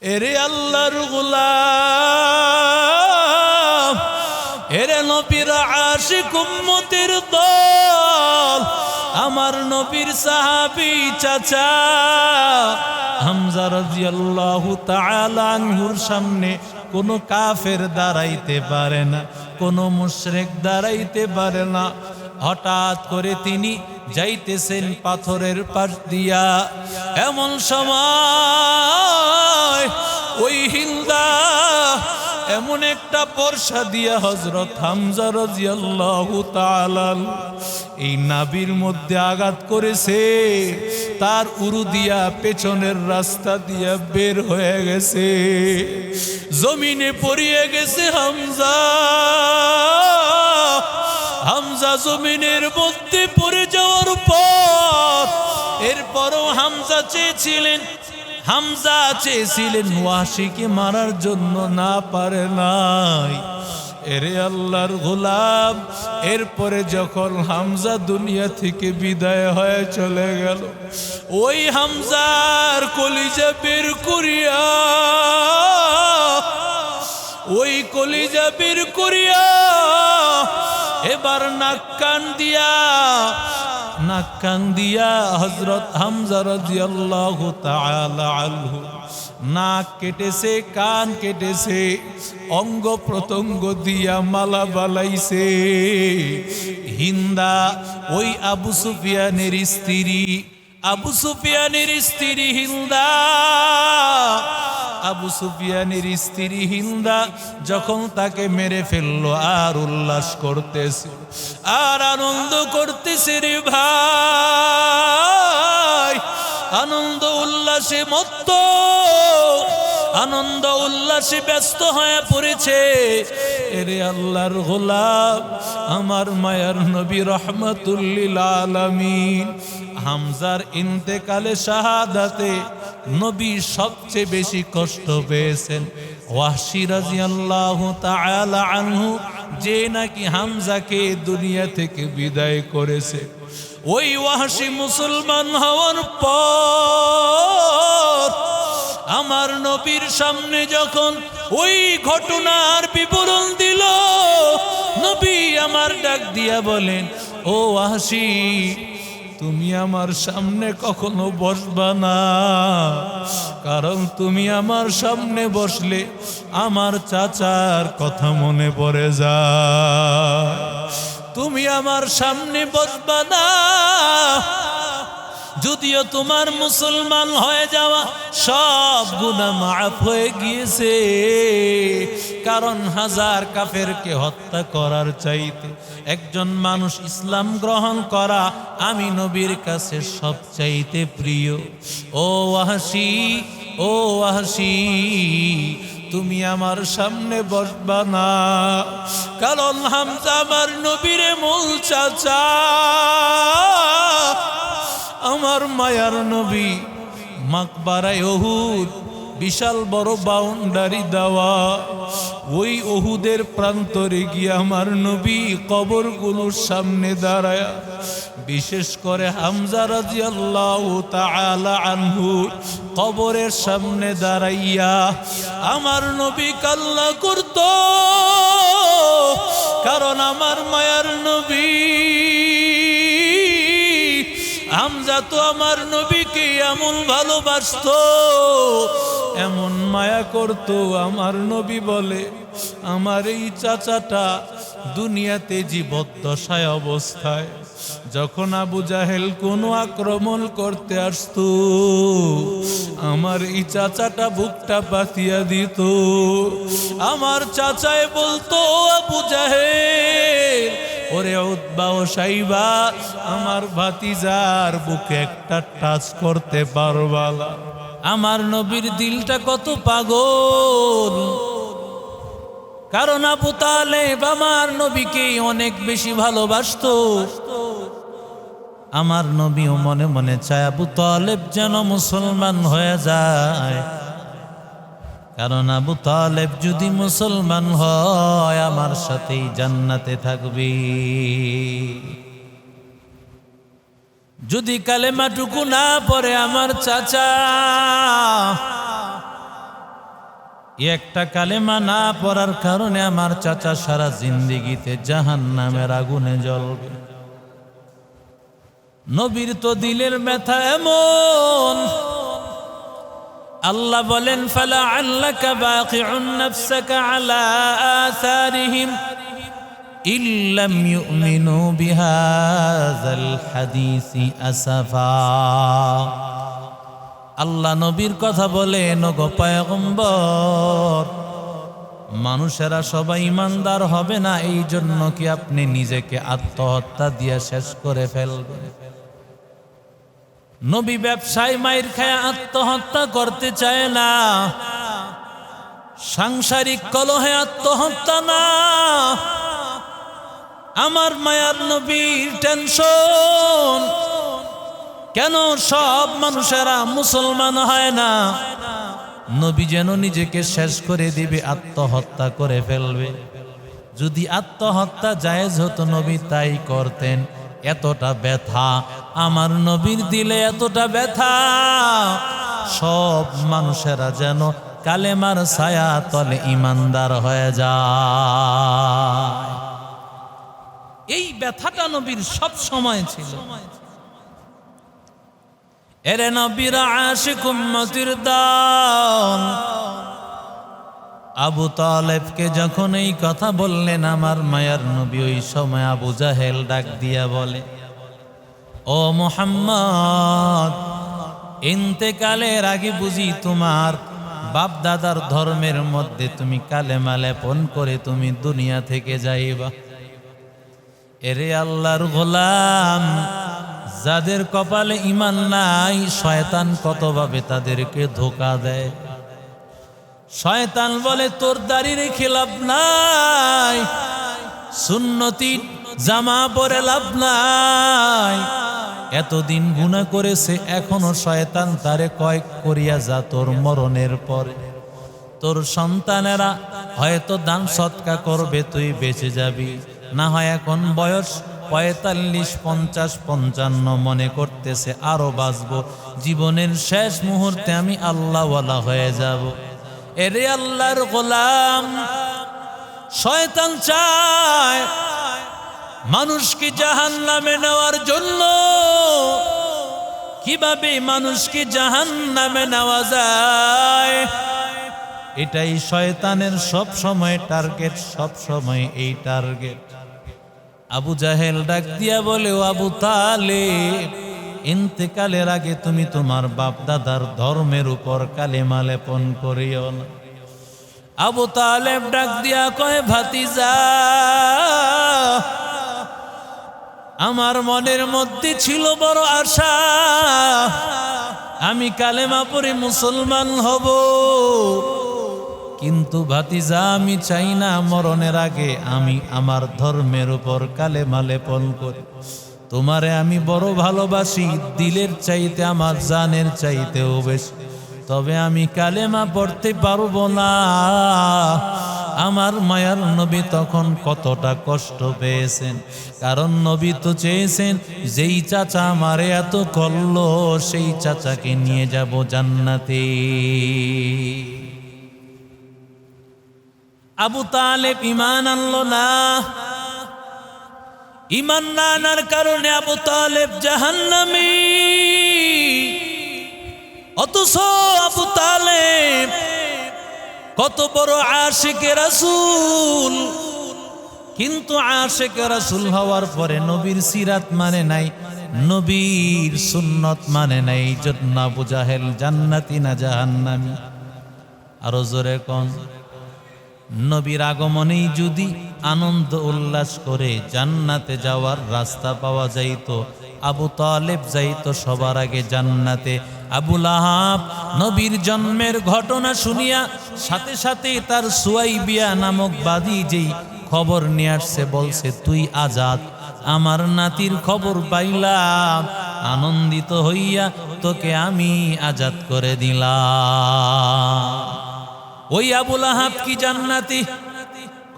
এরে আল্লাহর গোলাম, এরে নবীর আশিক উম্মতের দল, আমার নবীর সাহাবী চাচা হামজা রাদিয়াল্লাহু তাআলা আনহুর সামনে কোনো কাফের দাঁড়াইতে পারে না, কোনো মুশরিক দাঁড়াইতে পারে না। হঠাৎ করে তিনি যাইতেছেন পাথরের পাশ দিয়া, এমন সময় ওই হিন্দা এমন একটা বর্ষা দিয়া হযরত হামজা রাদিয়াল্লাহু তাআলা এই নাভির মধ্যে আঘাত করেছে, তার উরু দিয়া পেছনের রাস্তা দিয়া বের হয়ে গেছে, জমিনে পড়িয়ে গেছে হামজা। হামজা জমিনের মধ্যে পড়ে যাওয়ার পর এরপরও হামজা চেয়েছিলেন ওয়াহশীকে মারার জন্য, না পারে নাই। এরে আল্লাহর গোলাম, এরপরে যখন হামজা দুনিয়া থেকে বিদায় হয়ে চলে গেল, ওই হামজার কলিজা বের করিয়া এবার নাক কান দিয়া হযরত হামজা রাদিয়াল্লাহু তাআলা আনহু নাক কেটেছে, কান কেটেছে, অঙ্গ প্রত্যঙ্গ দিয়া মালা বালাইছে। হিন্দা ওই আবু সুফিয়ানের স্ত্রী হিন্দা, আবু সুফিয়ানের স্ত্রী হিন্দা যখন তাকে মেরে ফেললো আর উল্লাস করতেছে, আর আনন্দ করতেছে রে ভাই, আনন্দ উল্লাসে মত্ত, আনন্দ উল্লাসে ব্যস্ত হয়ে পড়েছে। এরে আল্লাহর গোলাম, আমার মায়ার নবী রাহমাতুল লিল আলামিন হামজার ইন্তেকালে শাহাদাতে নবী সবচেয়ে বেশি কষ্ট পেয়েছেন। ওয়াহশী রাদিয়াল্লাহু তাআলা আনহু যে নাকি হামজাকে দুনিয়া থেকে বিদায় করেছে, ওই ওয়াহশী মুসলমান হওয়ার পর আমার নবীর সামনে যখন ওই ঘটনার বিবরণ দিল, নবী আমার ডাক দিয়া বলেন, ও ওয়াহশী, তুমি আমার সামনে কখনো বসবা না, কারণ তুমি আমার সামনে বসলে আমার চাচার কথা মনে পড়ে যায়। তুমি আমার সামনে বসবা না, যদিও তোমার মুসলমান হয়ে যাওয়া সব গুনাহ মাফ হয়ে গিয়েছে, কারণ হাজার কাফেরকে হত্যা করার চাইতে একজন মানুষ ইসলাম গ্রহণ করা আমি নবীর কাছে সবচাইতে প্রিয়। ও ওয়াহশী, তুমি আমার সামনে বসবা না, কারণ হামজা আমার নবীর মূল চাচা। আমার মায়ার নবী মাকবারায় উহুদ, বিশাল বড় বাউন্ডারি দেওয়া, ওই উহুদের প্রান্তরে গিয়ে আমার নবী কবরগুলোর সামনে দাঁড়ায়, বিশেষ করে হামজা রাদিয়াল্লাহু তাআলা আনহু কবরের সামনে দাঁড়াইয়া আমার নবী কান্না করত, কারণ আমার মায়ার নবী হামজা তো আমার নবীকে এমন ভালোবাসতো, এমন মায়া করত। আমার নবী বলে, আমার এই চাচাটা দুনিয়াতে জীবদ্দশায় অবস্থায় যখন আবু জাহেল কোনো আক্রমণ করতে আসতো, আমার এই চাচাটা বুকটা পাতিয়া দিত। আমার চাচায় বলতো, আবু জাহেল, ওরে উতবা ও সাইবা, আমার ভাতিজার বুকে একটা টাচ করতে পারবা না। আমার নবীর দিলটা কত পাগল, কারণ আবু তালেব আমার নবীকে অনেক বেশি ভালোবাসতো। আমার নবীও মনে মনে চায় আবু তালেব যেন মুসলমান হয়ে যায়, কারণ আবু তালেব যদি মুসলমান হয় আমার সাথেই জান্নাতে থাকবে। যদি কালেমাটুকু না পড়ে আমার চাচা একটা কালেমা না পড়ার কারণে আমার চাচা সারা জিন্দেগিতে জাহান্নামের আগুনে জ্বলবে। নবীর তো দিলের ব্যথা এমন, আল্লাহ বলেন ফালাআল্লাকা বাকিউন নাফসাকা আলা আসারিহিম ইল্লাম ইউমিনু বিহাযাল হাদিসি আসাফা। আল্লাহ নবীর কথা বলেন, ওগো পয়গম্বর, মানুষেরা সবাই ইমানদার হবে না, এই জন্য কি আপনি নিজেকে আত্মহত্যা দিয়ে শেষ করে ফেলবেন? নবী ব্যবসায় মাইর খায় আত্মহত্যা করতে চায় না, সাংসারিক কলহে আত্মহত্যা না। আমার মায়ার নবীর টেনশন, কেন সব মানুষেরা মুসলমান হয় না? নবী যেন নিজেকে শেষ করে দিবে, আত্মহত্যা করে ফেলবে। যদি আত্মহত্যা জায়েজ হতো নবী তাই করতেন। এতটা ব্যথা আমার নবীর দিলে, এতটা ব্যথা, সব মানুষেরা যেন কালেমার ছায়া তলে ইমানদার হয়ে যায়। এই ব্যথাটা নবীর সব সময় ছিল। এরে নবীর আশিক উম্মতির দল, আবু তালেবকে যখন এই কথা বললেন আমার মায়ার নবী, ওই সময় আবু জাহেল ডাক দিয়া বলে, ও মুহাম্মদ, ইন্তেকালের আগে বুঝি তোমার বাপ দাদার ধর্মের মধ্যে তুমি কালেমা লেপন করে তুমি দুনিয়া থেকে যাইবা? এরে আল্লাহর গোলাম, যাদের কপালে ঈমান নাই, শয়তান কতভাবে তাদেরকে ধোঁকা দেয়। শয়তান বলে তোর দাড়ির খিলাফ নাই, সুন্নতি জামা পরে লাভ নাই। এতদিন গুনাহ করেছে, এখনো শয়তান তারে কয় করিয়া যা, তোর মরণের পরে তোর সন্তানেরা হয়তো দান সৎকা করবে, তুই বেঁচে যাবি। না হয় এখন বয়স 45, 50, 55, মনে করতেছে আরো বাঁচবো, জীবনের শেষ মুহূর্তে আমি আল্লাহওয়ালা হয়ে যাব। এরে আল্লাহর গোলাম, শয়তান চায় মানুষকে জাহান্নামে নেওয়ার জন্য। কিভাবে মানুষকে জাহান্নামে নেওয়া যায়, এটাই শয়তানের সব সময় টার্গেট, সব সময় এই টার্গেট। আবু জাহেল ডাক দিয়া বলে, ও আবু তালেব, ইন্তেকালের আগে তুমি তোমার বাপ দাদার ধর্মের উপর কালেমা লেপন করিও না। আবু তালেব ডাক দিয়া কয়, ভাতিজা, আমার মনের মধ্যে ছিল বড় আশা, আমি কালেমা পড়ে মুসলমান হব, কিন্তু ভাতিজা আমি চাই না মরণের আগে আমি আমার ধর্মের উপর কালেমা লেপন করি। তোমারে আমি বড় ভালোবাসি, দিলের চাইতে আমার জানের চাইতেও বেশি, তবে আমি কালেমা পড়তে পারবো না। আমার মায়ার নবী তখন কতটা কষ্ট পেয়েছেন, কারণ নবী তো চেয়েছেন যেই চাচা আমারে এত করলো, সেই চাচাকে নিয়ে যাব জান্নাতে। আবু তালেব ঈমান আনলো না, ঈমান না আনার কারণে আবু তালেব জাহান্নামী। অথচ আবু তালেব কত বড় আশিকে রাসূল, কিন্তু আশিকে রাসূল হওয়ার পরে নবীর সিরাত মানে নাই, নবীর সুন্নত মানে নাই। এই জন্য আবু জাহেল জান্নাতি না জাহান্নামী? আরো জোরে কোন? নবীর আগমনেই যদি আনন্দ উল্লাস করে জান্নাতে যাওয়ার রাস্তা পাওয়া যাইত, আবু তালেব যাইত সবার আগে জান্নাতে। আবু লাহাব নবীর জন্মের ঘটনা শুনিয়া সাথে সাথে তার সুয়াইবিয়া নামক বাদী যেই খবর নিয়ে আসছে, বলছে তুই আজাদ, আমার নাতির খবর পাইলাম, আনন্দিত হইয়া তোকে আমি আজাদ করে দিলাম। ওই আবু লাহাব কি জান্নাতি?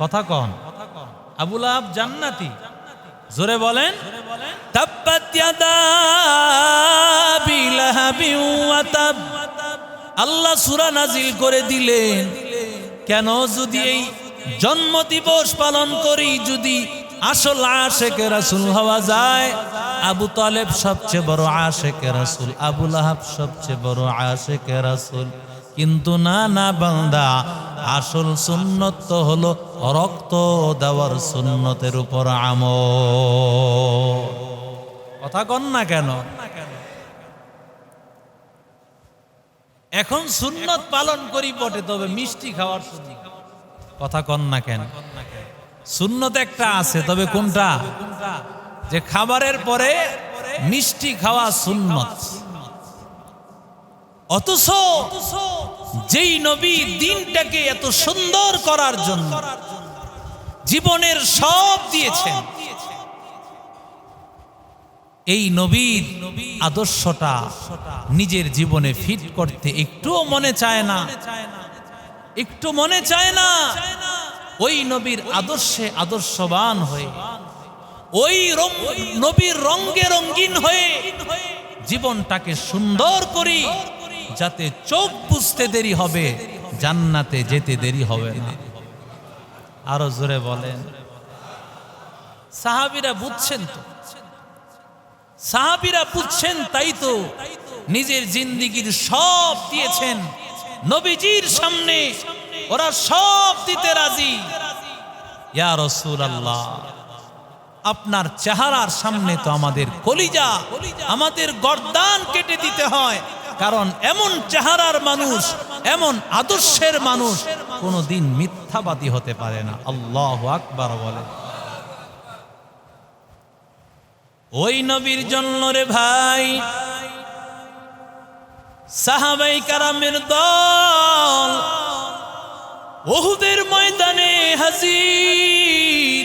কথা কন, আবু লাহাব জান্নাতি? জোরে বলেন। তাব্বাত ইয়াদা আবি লাহাবিন ওয়া তাব। আল্লাহ সূরা নাজিল করে দিলেন, কেন যদি এই জন্মদিবস পালন করি, যদি আসল আশেকে রাসূল হওয়া যায়, আবু তালেব সবচেয়ে বড় আশেকে রাসূল, আবু লাহাব সবচেয়ে বড় আশেকে রাসূল। কিন্তু না না বান্দা, আসল সুন্নত তো হলো রক্ত দেওয়ার সুন্নতের উপর আমল। কথা কন না কেন? এখন সুন্নত পালন করি বটে, তবে মিষ্টি খাওয়ার সুন্নত। কথা কন না কেন? সুন্নত একটা আছে, তবে কোনটা? যে খাবারের পরে মিষ্টি খাওয়া সুন্নত। অথচ যেই নবী দিনটাকে এত সুন্দর করার জন্য জীবনের সব দিয়েছেন, এই নবীর আদর্শটা নিজের জীবনে ফিট করতে একটুও মনে চায় না, একটু মনে চায় না। ওই নবীর আদর্শে আদর্শবান হয়ে, ওই নবীর রঙে রঙিন হয়ে জীবনটাকে সুন্দর করি, যাতে চোখ বুঝতে দেরি হবে, জান্নাতে যেতে দেরি হবে না। আরো জোরে বলেন। সাহাবীরা বুঝছেন তো, সাহাবীরা বুঝছেন, তাই তো নিজের জিন্দেগির সব দিয়েছেন নবীজির সামনে, ওরা সব দিতে রাজি। ইয়া রাসূলুল্লাহ, আপনার চেহারার সামনে তো আমাদের কলিজা, আমাদের গর্দান কেটে দিতে হয়, কারণ এমন চেহারার মানুষ, এমন আদর্শের মানুষ কোনোদিন মিথ্যাবাদী হতে পারে না। আল্লাহু আকবার বলে। ওই নবীর জন্য রে ভাই সাহাবায়ে কেরামের দল উহুদের ময়দানে হাজির।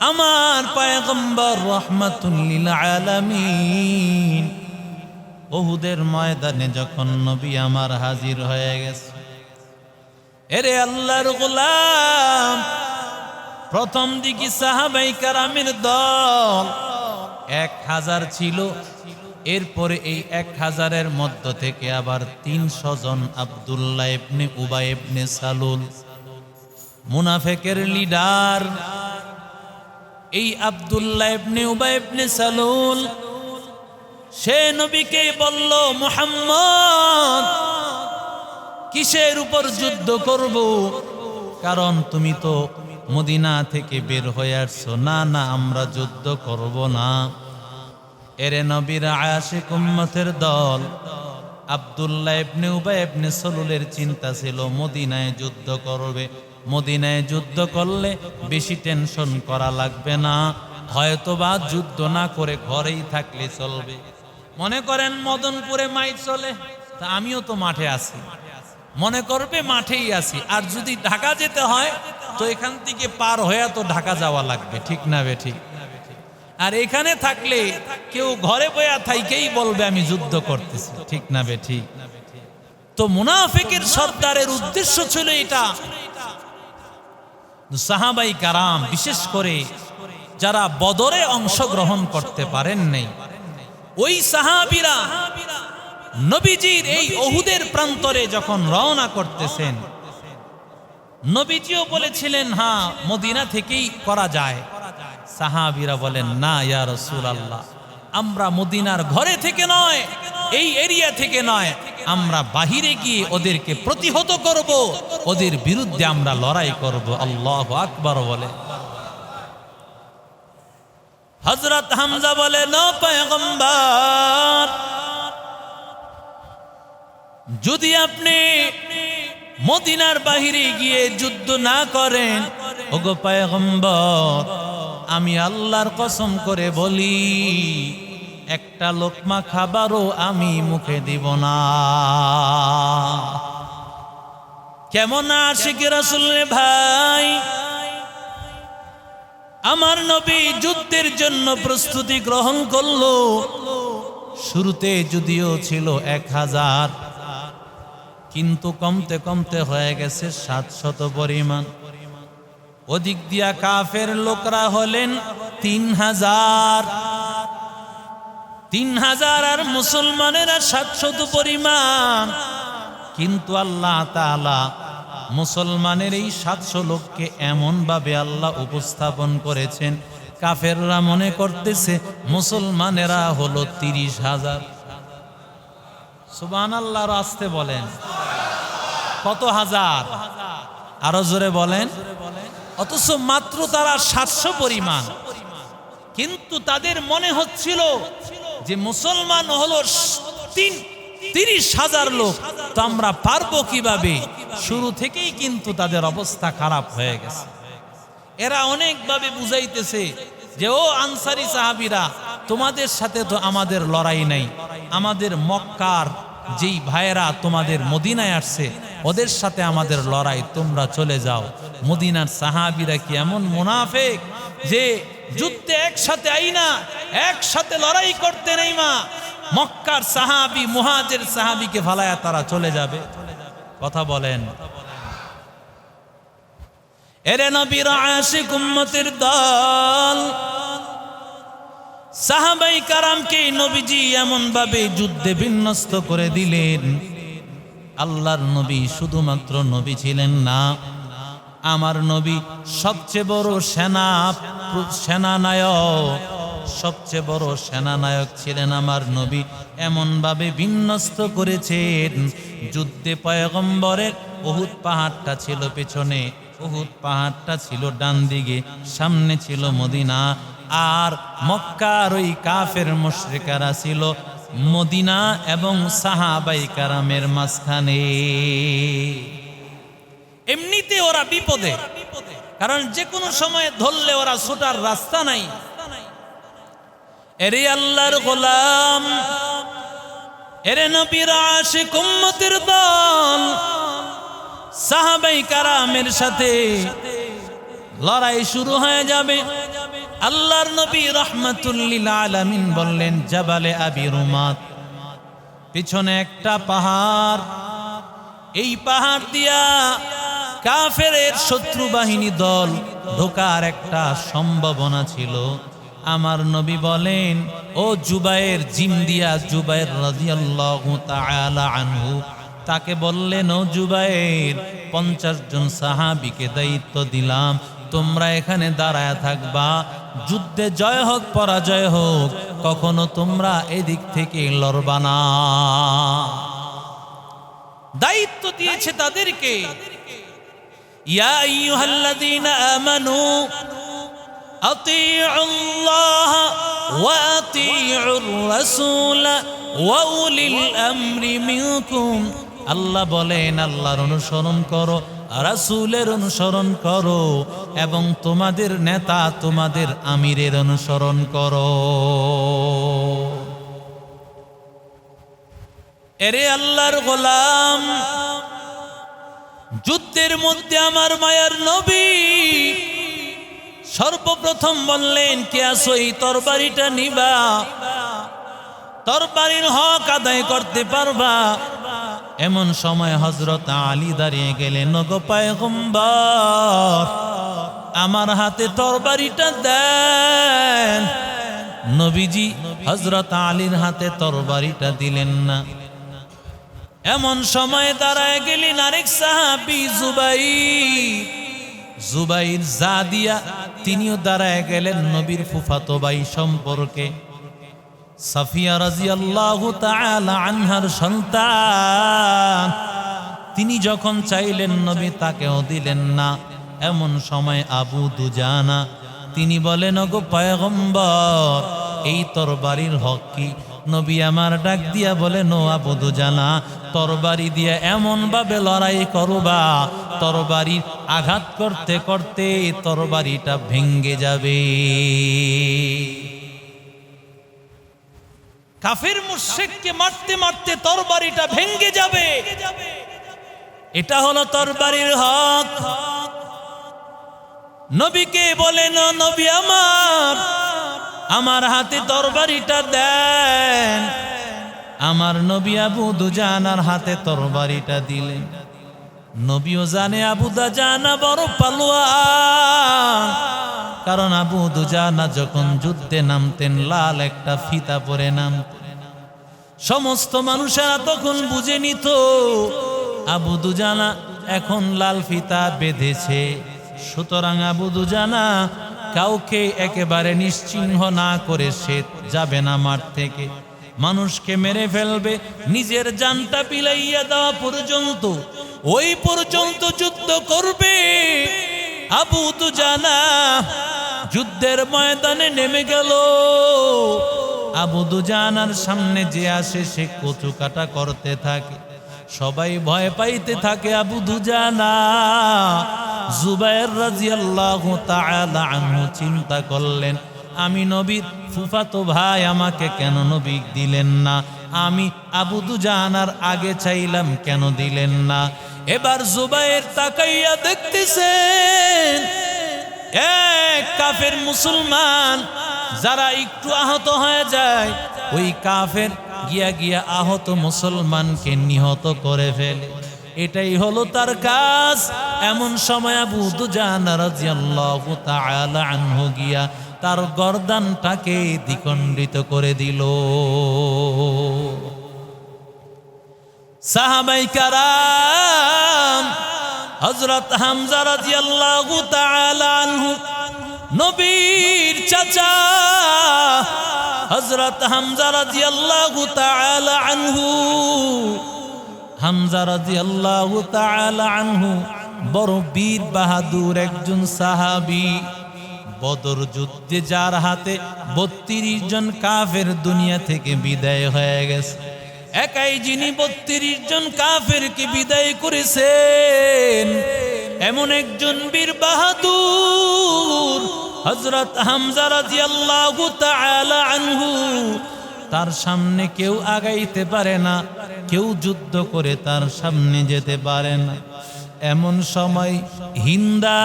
আমার পয়গম্বর রাহমাতুল লিল আলামিন উহুদের ময়দানে যখন নবী আমার হাজির হয়ে গেছে, এরে আল্লাহর গোলাম, প্রথম দিকে সাহাবায়ে কেরামের দল 1000 ছিল। এরপরে এই 1000-এর মধ্য থেকে আবার 300 জন আব্দুল্লাহ ইবনে উবাই ইবনে সালুল, মুনাফিকের লিডার। এই আব্দুল্লাহ ইবনে উবাই ইবনে সালুল সে নবীকে বলল, মুহাম্মদ কিসের উপর যুদ্ধ করব? কারণ তুমি তো মদিনা থেকে বের হয়ে আসছো। না না, আমরা যুদ্ধ করব না। এরে নবীর আশিক উম্মতের দল আব্দুল্লাহ ইবনে উবাই ইবনে সালুলের চিন্তা ছিল মদিনায় যুদ্ধ করবে। মদিনায় যুদ্ধ করলে বেশি টেনশন করা লাগবে না, হয়তোবা যুদ্ধ না করে ঘরেই থাকলে চলবে। মনে করেন মদনপুরে মাইক চলে, তা আমিও তো মাঠে আছি, মনে করবে মাঠেই আছি। আর যদি ঢাকা যেতে হয় তো এখান থেকে পার হয়ে তো ঢাকা যাওয়া লাগবে, ঠিক না বে ঠিক? আর এখানে থাকলে কেউ ঘরে বয়া থাইকেই বলবে আমি যুদ্ধ করতেছি, ঠিক না বে ঠিক? তো মুনাফিকের সর্দারের উদ্দেশ্য ছিল এটা। সাহাবাই কারাম, বিশেষ করে যারা বদরে অংশগ্রহণ করতে পারেন নাই, ওই সাহাবীরা নবীজির এই উহুদের প্রান্তরে যখন রওনা করতেছেন, নবীজিও বলেছিলেন হ্যাঁ মদিনা থেকেই করা যায়। সাহাবীরা বলেন না ইয়া রাসূলুল্লাহ, আমরা মদিনার ঘরে থেকে নয়, এই এরিয়া থেকে নয়, আমরা বাহিরে গিয়ে ওদেরকে প্রতিহত করব, ওদের বিরুদ্ধে আমরা লড়াই করব। আল্লাহু আকবার বলে। হযরত হামজা বলেন, ও পয়গম্বর, যদি আপনি মদিনার বাহিরে গিয়ে যুদ্ধ না করেন, ওগো পয়গম্বর, আমি আল্লাহর কসম করে বলি একটা লোকমা খাবারও আমি মুখে দিব না। কেমন আশিক রাসূল রে ভাই! আমার নবী যুদ্ধের জন্য প্রস্তুতি গ্রহণ করলো। শুরুতে যদিও ছিল 1000, কিন্তু কমতে কমতে হয়ে গেছে 700 পরিমাণ। ওদিক দিয়া কাফের লোকরা হলেন 3000 আর মুসলমানেরা 700 পরিমাণ। কিন্তু আল্লাহ তাআলা মুসলমানের এই 700 লোককে এমনভাবে আল্লাহ উপস্থাপন করেছেন, কাফেররা মনে করতেছে মুসলমানেরা হলো 30,000। সুবহানাল্লাহ, আসতে বলেন কত হাজার, আরো জোরে বলেন। অথচ মাত্র তারা 700 পরিমাণ, কিন্তু তাদের মনে হচ্ছিল যে মুসলমান হলো 30,000 লোক, তো আমরা পারবো কিভাবে? শুরু থেকেই কিন্তু তাদের অবস্থা খারাপ হয়ে গেছে। এরা অনেকভাবে বুঝাইতেছে যে ও আনসারী সাহাবীরা, তোমাদের সাথে তো আমাদের লড়াই নাই, আমাদের মক্কার যেই ভাইয়েরা তোমাদের মদিনায় আসছে ওদের সাথে আমাদের লড়াই, তোমরা চলে যাও। মদিনার সাহাবীরা কি এমন মুনাফিক যে যুদ্ধে একসাথে আইনা একসাথে লড়াই করতে নেই মা, মক্কার সাহাবী মুহাজির সাহাবীকে ফালায়া তারা চলে যাবে? কথা বলেন। এরে নবীর আশিক উম্মতের দল, সাহাবাই কারামকে নবীজি এমন ভাবে যুদ্ধে বিন্যস্ত করে দিলেন। আল্লাহর নবী শুধুমাত্র নবী ছিলেন না, আমার নবী সবচেয়ে বড় সেনানায়ক, সবচেয়ে বড় সেনানায়ক ছিলেন আমার নবী। এমন ভাবে বিন্যস্ত করেছেন, যুদ্ধে পয়গম্বরের উহুদ পাহাড়টা ছিল পেছনে, উহুদ পাহাড়টা ছিল ডান দিকে, সামনে ছিল মদিনা, আর মক্কার ওই কাফের মুশরিকারা ছিল মদিনা এবং সাহাবাই কারামের মাঝখানে। এমনিতে ওরা বিপদে, কারণ যে কোনো সময় ধরলে ওরা ছোটার রাস্তা নাই। এরে আল্লাহর গোলাম, এরে নবীর আশিক উম্মতের দল, সাহাবাই কারামের সাথে লড়াই শুরু হয়ে যাবে। আল্লাহর নবী রাহমাতুল লিল আলামিন বললেন, জাবালে আবি রুমাত, পিছনে একটা পাহাড়, এই পাহাড় দিয়া কাফেরের শত্রু বাহিনী দল ঢোকার একটা সম্ভাবনা ছিল। আমার নবী বলেন, ও জুবায়ের, জিম দিয়া জুবায়ের রাদিয়াল্লাহু তাআলা আনহু, তাকে বললেন, ও জুবায়ের, 50 জন সাহাবীকে দায়িত্ব দিলাম, তোমরা এখানে দাঁড়ায় থাকবা, যুদ্ধে জয় হোক পরাজয় হোক, কখনো তোমরা এদিক থেকে লড়বা না। দায়িত্ব দিয়েছে তাদেরকে। ইয়া আইয়ুহাল্লাযীনা আমানু আতিউল্লাহ ওয়া আতিউর রাসূল ওয়া উলিল আমরি মিনকুম। আল্লাহ বলেন, আল্লাহর অনুসরণ করো, রাসূলের অনুসরণ করো, এবং তোমাদের নেতা তোমাদের আমিরের অনুসরণ করো। এরে আল্লাহর গোলাম, যুদ্ধের মধ্যে আমার মায়ার নবী সর্বপ্রথম বললেন, কে আসো এই তরবারিটা নিবা, তরবারির হক আদায় করতে পারবা? এমন সময় হযরত আলী দাঁড়িয়ে গেলেন, ওগো পয়গম্বর, আমার হাতে তরবারিটা দেন। নবীজি হযরত আলীর হাতে তরবারিটা দিলেন না। এমন সময় দাঁড়ায় গেলেন আরেক সাহাবী জুবাইর জাদিয়া, তিনিও দাঁড়ায় গেলেন নবীর ফুফাতো ভাই সম্পর্কে, সাফিয়া রাদিয়াল্লাহু তাআলা আনহার সন্তান। তিনি যখন চাইলেন নবী তাকেও দিলেন না। এমন সময় আবু দুজানা, তিনি বলেন, ওগো পয়গম্বর, এই তরবারির হক কি? নবী আমার ডাক দিয়া বলেন, ও আবু দুজানা, তরবারি দিয়া এমন ভাবে লড়াই করবা, তরবারি আঘাত করতে করতে তরবারিটা ভেঙ্গে যাবে। কাফের মুশরিককে মারতে মারতে তরবারিটা ভেঙ্গে যাবে। এটা হলো তরবারির হক। নবীকে বলেন, নবী আমার হাতে তরবারিটা দেন। আমার নবী আবু দুজানার হাতে তরবারিটা দিলেন। নবীও জানে আবু দুজানা বড় পালোয়ান, কারণ আবু দুজানা যখন যুদ্ধে নামতেন লাল একটা ফিতা পরে নামতেন। সমস্ত মানুষেরা তখন বুঝে নিত আবু দুজানা এখন লাল ফিতা বেঁধেছে। সুতরাং আবু দুজানা কাউকে একেবারে নিশ্চিহ্ন না করে সে যাবে না মাঠ থেকে, মানুষকে মেরে ফেলবে, নিজের জানটা বিলাইয়া দেওয়া পর্যন্ত, ওই পর্যন্ত যুদ্ধ করবে। আবু দুজানা যুদ্ধের ময়দানে নেমে গেল। আবু দুজানার সামনে যে আসে সে কচু কাটা করতে থাকে, সবাই ভয় পাইতে থাকে। আবু দুজানা জুবায়ের রাদিয়াল্লাহু তাআলা আনহু চিন্তা করলেন, আমি নবীর ফুফাতো ভাই, আমাকে কেন নবী দিলেন না? আমি আবু দুজানার আগে চাইলাম, কেন দিলেন না? এবার জুবায়ের তাকাইয়া দেখতেছেন এক কাফের মুসলমান, যারা একটু আহত হয়ে যায় ওই কাফের গিয়া আহত মুসলমানকে নিহত করে ফেলে, এটাই হলো তার কাজ। এমন সময় আবু দুজানা রাদিয়াল্লাহু তাআলা আনহু গিয়া তার গর্দানটাকে দ্বিখণ্ডিত করে দিল। সাহাবায়ে কেরাম, হযরত হামজা রাদিয়াল্লাহু তাআলা আনহু, নবীর চাচা হযরত হামজা রাদিয়াল্লাহু তাআলা আনহু, হামজা রাদিয়াল্লাহু তাআলা আনহু বড় বীর বাহাদুর একজন সাহাবী। বদর যুদ্ধে যার হাতে 32 জন কাফের দুনিয়া থেকে বিদায় হয়ে গেছে, একাই যিনি 32 জন কাফেরকে বিদায় করেছেন, এমন একজন বীর বাহাদুর হযরত হামজা রাদিয়াল্লাহু তাআলা আনহু। তার সামনে কেউ আগাইতে পারে না, কেউ যুদ্ধ করে তার সামনে যেতে পারে না। এমন সময় হিন্দা,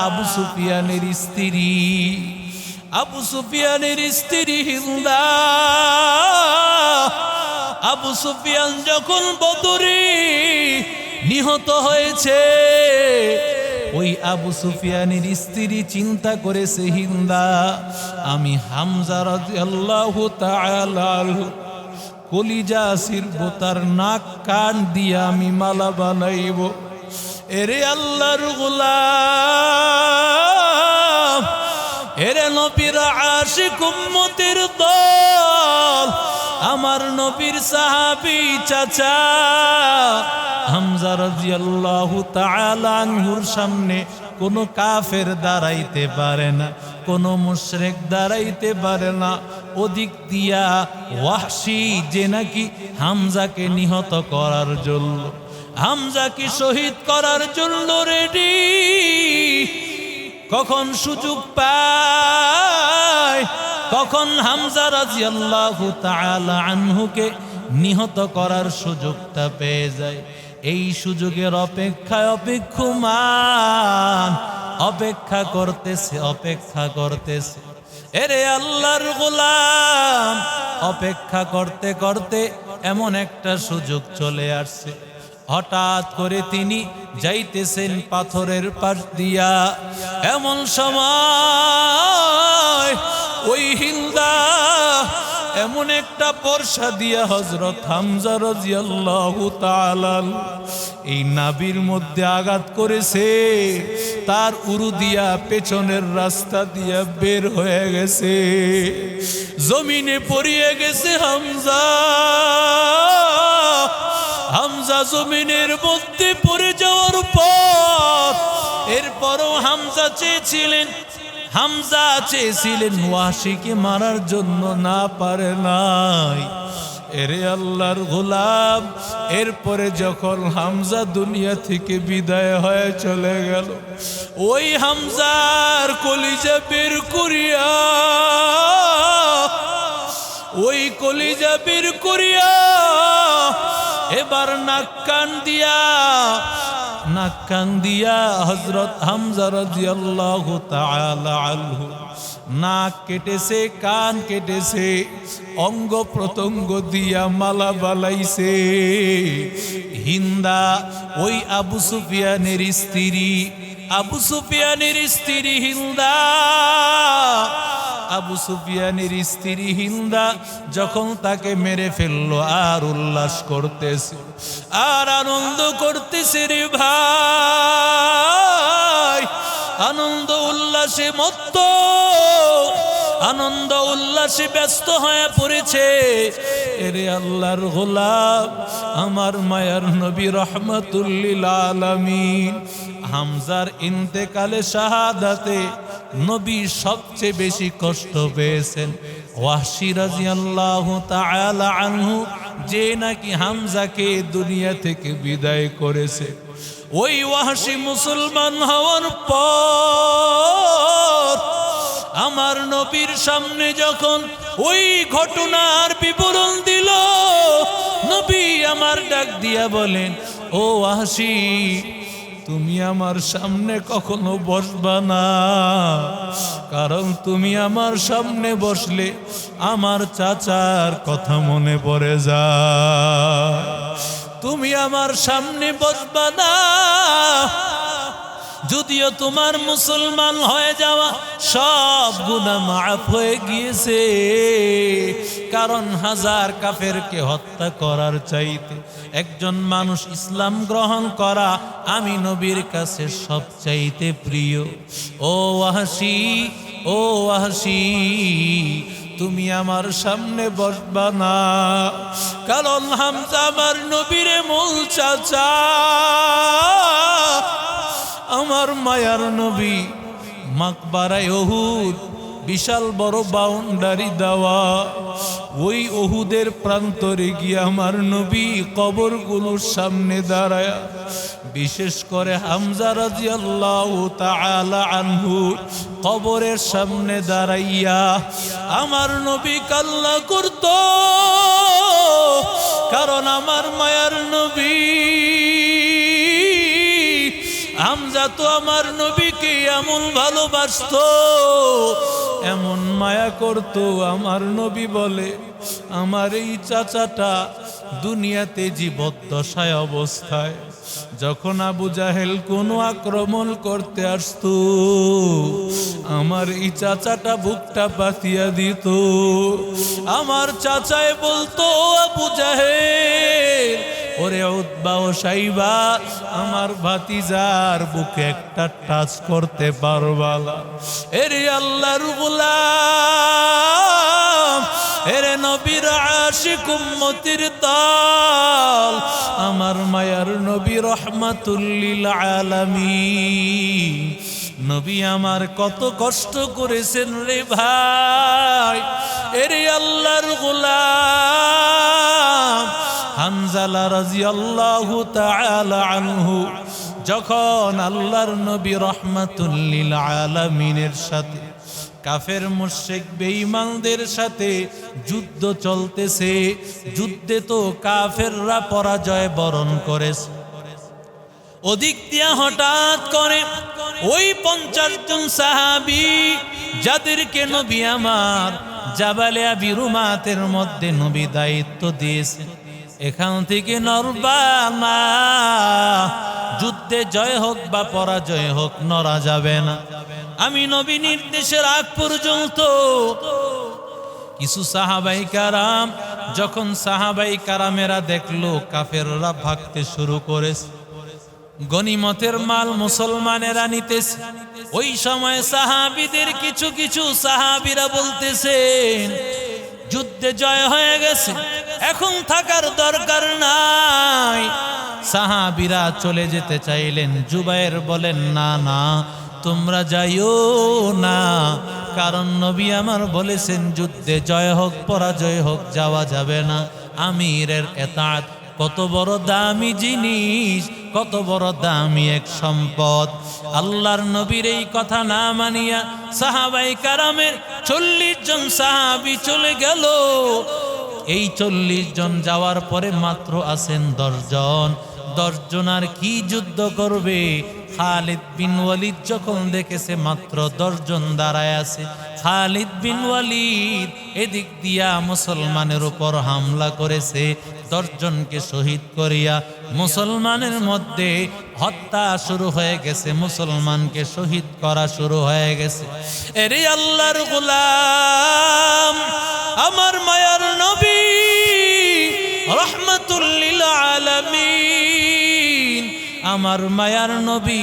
আবু সুফিয়ানের স্ত্রী, আবু সুফিয়ানের স্ত্রী হিন্দা, আবু সুফিয়ান যখন বদরে নিহত হয়েছে, ওই আবু সুফিয়ানের স্ত্রী চিন্তা করেছে, হিন্দা, আমি হামজা রাদিয়াল্লাহু তাআলা কলিজা ছিড়ব, তার নাক কান দিয়া আমি মালা বানাইব। এরে আল্লাহর গোলাম, এরে নবীর আশিক উম্মতের দল, আমার নবীর সাহাবী চাচা হামজা রাদিয়াল্লাহু তাআলা আনহুর সামনে কোনো কাফের দাঁড়াইতে পারে না, কোনো মুশরিক দাঁড়াইতে পারে না। ওদিক দিয়া ওয়াহশী যে নাকি হামজাকে নিহত করার জন্য, হামজাকে শহীদ করার জন্য রেডি, কখন সুযোগ পায়, কখন হামজা রাদিয়াল্লাহু তাআলা আনহুকে নিহত করার সুযোগটা পেয়ে যায়। এই সুযোগের অপেক্ষায় অপেক্ষমান, অপেক্ষা করতেছে। এরে আল্লাহর গোলাম, অপেক্ষা করতে করতে এমন একটা সুযোগ চলে আসছে। হঠাৎ করে তিনি যাইতেছেন পাথরের পাশ দিয়া, এমন সময় ওই হিন্দা এমন একটা বর্ষা দিয়া হযরত হামজা রাদিয়াল্লাহু তাআলা এই নাভির মধ্যে আঘাত করেছে, তার উরু দিয়া পেছনের রাস্তা দিয়া বের হয়ে গেছে, জমিনে পড়িয়ে গেছে হামজা। হামজা জমিনের মধ্যে পড়ে যাওয়ার পর এরপরও হামজা চেয়েছিলেন ওয়াহশীকে মারার জন্য, না পারে নাই। এরে আল্লাহর গোলাম, এরপরে যখন হামজা দুনিয়া থেকে বিদায় হয়ে চলে গেল, ওই হামজার কলিজা বের করিয়া, ওই কলিজা বের করিয়া এবার নাক কান দিয়া হযরত হামজা রাদিয়াল্লাহু তাআলা আনহু নাক কেটেছে, কান কেটেছে, অঙ্গ প্রত্যঙ্গ দিয়া মালা বালাইছে। হিন্দা ওই আবু সুফিয়ানের স্ত্রী হিন্দা আবু সুফিয়ানের স্ত্রী হিন্দা যখন তাকে মেরে ফেললো আর উল্লাস করতেছে আর আনন্দ করতেছে রে ভাই, আনন্দ উল্লাসে মত্ত, আনন্দ উল্লাসে ব্যস্ত হয়ে পড়েছে। এরে আল্লাহর গোলাম, আমার মায়ার নবী রহমাতুল লিল আলামিন হামজার ইন্তেকালে শাহাদাতে নবী সবচেয়ে বেশি কষ্ট পেয়েছেন। ওয়াহশী রাদিয়াল্লাহু তাআলা আনহু যে নাকি হামজাকে দুনিয়া থেকে বিদায় করেছে, ওই ওয়াহশী মুসলমান হওয়ার পর আমার নবীর সামনে যখন ওই ঘটনার বিবরণ দিল, নবী আমার ডাক দিয়া বলেন, ও ওয়াহশী, তুমি আমার সামনে কখনো বসবা না, কারণ তুমি আমার সামনে বসলে আমার চাচার কথা মনে পড়ে যায়। তুমি আমার সামনে বসবা না, যদিও তোমার মুসলমান হয়ে যাওয়া সব গুনাহ মাফ হয়ে গিয়েছে, কারণ হাজার কাফেরকে হত্যা করার চাইতে একজন মানুষ ইসলাম গ্রহণ করা আমি নবীর কাছে সবচাইতে প্রিয়। ও ওয়াহশী, ও ওয়াহশী, তুমি আমার সামনে বসবা না, কারণ হামজা আমার নবীর মূল চাচা। আমার মায়ার নবী মাকবারায় উহুদ, বিশাল বড় বাউন্ডারি দেওয়া, ওই উহুদের প্রান্তরে গিয়ে আমার নবী কবরগুলোর সামনে দাঁড়ায়, বিশেষ করে হামজা রাদিয়াল্লাহু তাআলা আনহু কবরের সামনে দাঁড়াইয়া আমার নবী কান্না করত, কারণ আমার মায়ার নবী হামজা তো আমার নবীকে এমন ভালোবাসতো, এমন মায়া করত। আমার নবী বলে, আমার এই চাচাটা দুনিয়াতে জীবদ্দশায় অবস্থায় যখন আবু জাহেল কোনো আক্রমণ করতে আসতো, আমার এই চাচাটা বুকটা পাতিয়া দিত। আমার চাচায় বলতো, আবু জাহেল, ওরে উতবা ও সাইবা, আমার ভাতিজার বুকে একটা টাচ করতে পারবা না? এরে আল্লাহর গোলাম, এরে নবীর আশিক উম্মতির দল, আমার মায়ার নবী রহমাতুল লিল আলামিন নবী আমার কত কষ্ট করেছেন রে ভাই। এরে আল্লাহর গোলাম হানজালা রাদিয়াল্লাহু তাআলা আনহু যখন আল্লাহর নবী রহমাতুল লিল আলামিনের সাথে কাফের মুশরিক বেঈমানদের সাথে যুদ্ধ চলতেছে, যুদ্ধে তো কাফেররা পরাজয় বরণ করেছে। ওদিক দিয়া হঠাৎ করে ওই 50 জন সাহাবী যাদেরকে নবী আমার জাবালে আবি রুমাতের মধ্যে নবী দায়িত্ব দিয়েছেন, এখান থেকে নড়বা না, যুদ্ধে জয় হোক বা পরাজয় হোক নড়া যাবে না। আমি নবী নির্দেশের আগ পর্যন্ত কিছু সাহাবাই কারাম, যখন সাহাবাই কারামেরা দেখলো কাফেররা ভাগতে শুরু করেছে, গনিমতের মাল মুসলমানেরা নিতেছে, ওই সময় সাহাবীদের কিছু কিছু সাহাবীরা বলতেছেন, যুদ্ধে জয় হয়ে গেছে, এখন থাকার দরকার নাই। সাহাবীরা চলে যেতে চাইলেন, জুবায়ের বলেন, না না, তোমরা যাইও না, কারণ নবী আমার বলেছেন যুদ্ধে জয় হোক পরাজয় হোক যাওয়া যাবে না। আমিরের এতাত কত বড় দামি জিনিস, কত বড় দামি এক সম্পদ। আল্লাহর নবীর এই কথা না মানিয়া সাহাবাই কারামের 40 জন সাহাবী চলে গেল। এই 40 জন যাওয়ার পরে মাত্র আছেন 10 জন। 10 জন আর কি যুদ্ধ করবে? খালিদ বিন ওয়ালিদ যখন দেখেছে মাত্র 10 জন দাঁড়ায় আছে, খালিদ বিন ওয়ালিদ এদিক দিয়া মুসলমানের উপর হামলা করেছে, 10 জনকে শহীদ করিয়া মুসলমানের মধ্যে হত্যা শুরু হয়ে গেছে, মুসলমানকে শহীদ করা শুরু হয়ে গেছে। এরে আল্লাহর গোলাম, আমার মায়ার নবী রহমাতুল লিল আলামিন, আমার মায়ার নবী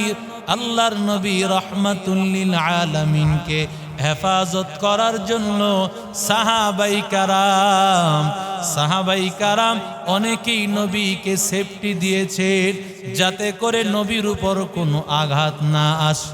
আল্লাহর নবী রহমাতুল লিল আলামিনকে হেফাজত করার জন্য সাহাবাই কারাম অনেকেই নবীকে সেফটি দিয়েছে, যাতে করে নবীর উপর কোনো আঘাত না আসে।